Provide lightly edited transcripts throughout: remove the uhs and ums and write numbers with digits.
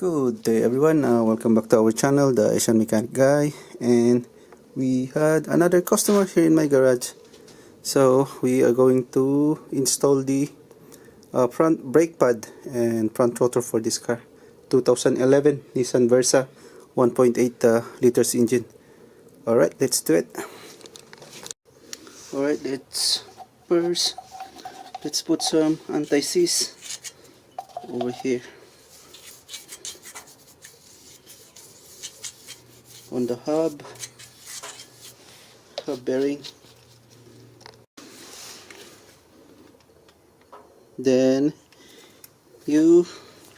Good day everyone, welcome back to our channel, the Asian Mechanic Guy. And we had another customer here in my garage. So we are going to install the front brake pad and front rotor for this car. 2011 Nissan Versa 1.8 liters engine. Alright, let's do it. Alright, let's put some anti-seize over here on the hub bearing. Then new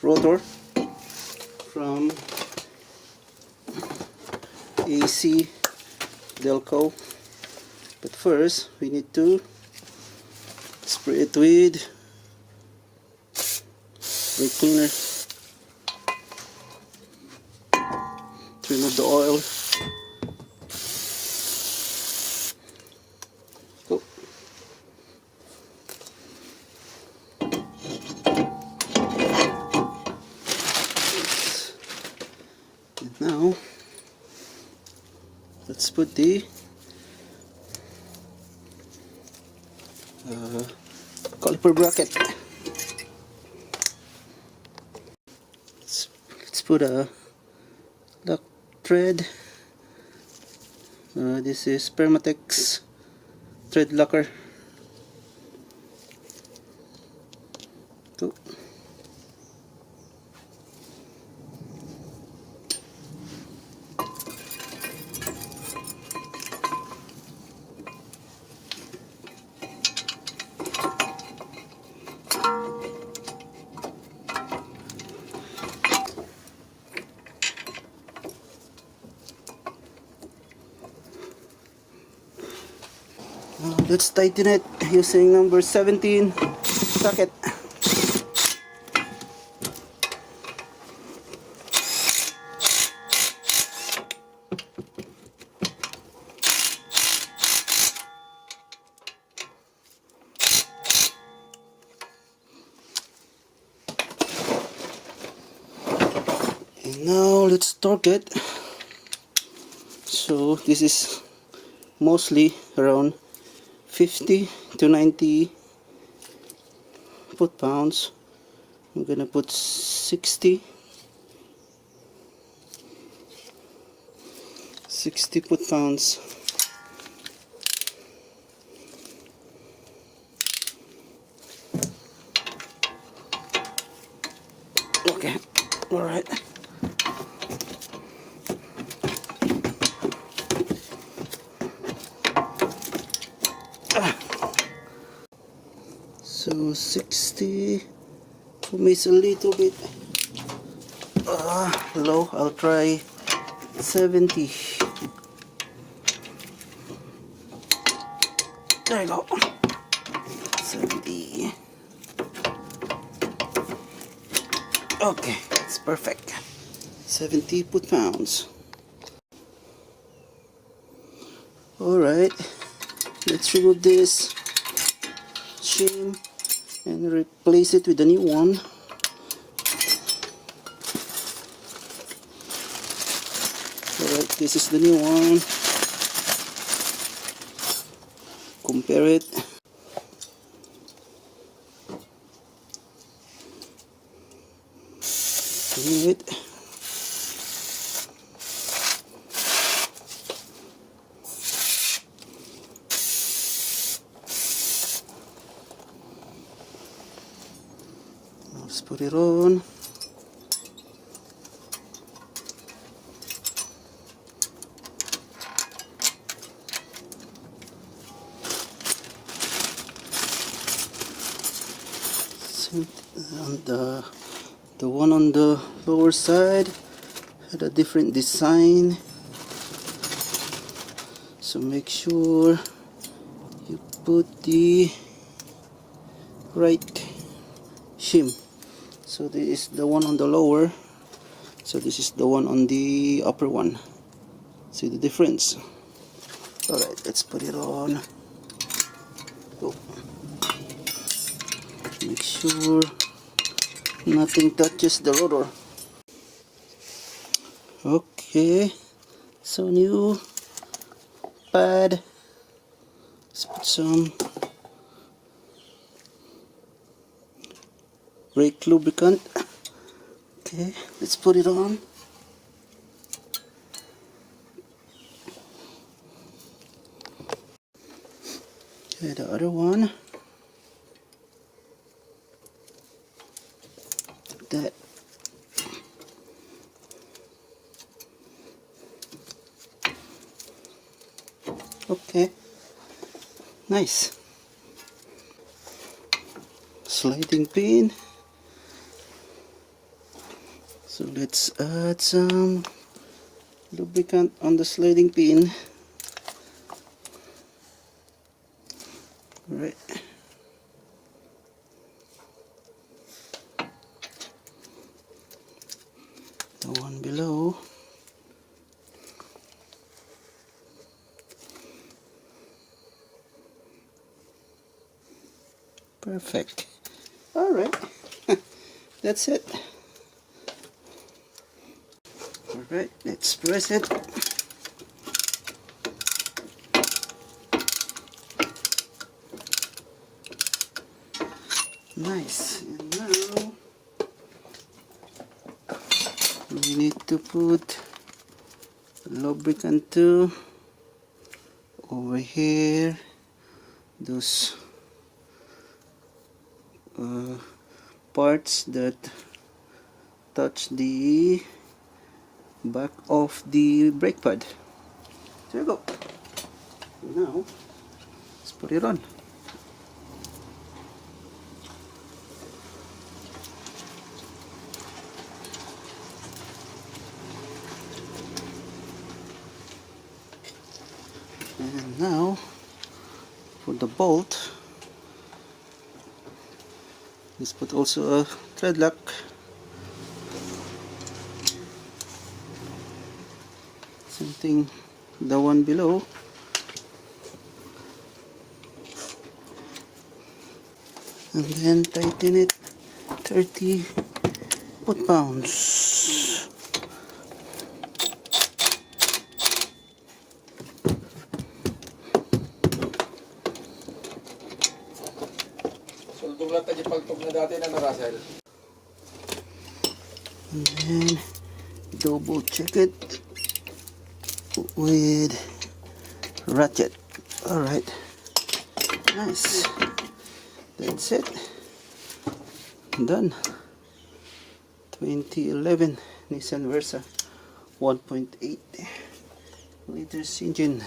rotor from AC Delco, but first we need to spray it with brake cleaner to remove the oil. Go. And now let's put the caliper bracket. Let's put a lock thread. This is permatex thread locker. Go. Let's tighten it using number 17 socket. And now let's torque it. So this is mostly around 50 to 90 foot-pounds. I'm gonna put 60 foot-pounds. Okay, all right. So 60 for me is a little bit low. I'll try 70. There you go. 70. Okay, that's perfect. 70 foot-pounds. Alright, let's remove this shim and replace it with a new one. Alright, this is the new one. Compare it. Alright. Let's put it on. And the one on the lower side had a different design, so make sure you put the right shim. So this is the one on the lower, so this is the one on the upper one. See the difference? Alright, let's put it on. Go. Make sure nothing touches the rotor. Okay, so new pad. Let's put some brake lubricant. Okay, let's put it on. Okay, the other one. That. Okay, nice. Sliding pin. So let's add some lubricant on the sliding pin. Right. The one below. Perfect. All right. That's it. All right, let's press it. Nice. And now we need to put lubricant too over here. Those parts that touch the back of the brake pad. There you go. Now let's put it on. And now for the bolt, let's put also a thread lock. Same thing, the one below. And then tighten it 30 foot-pounds. Suldong lang tayo pagtog na dati na Russell. And then double check it with ratchet. Alright, nice. That's it. Done. 2011 Nissan Versa 1.8 liters engine.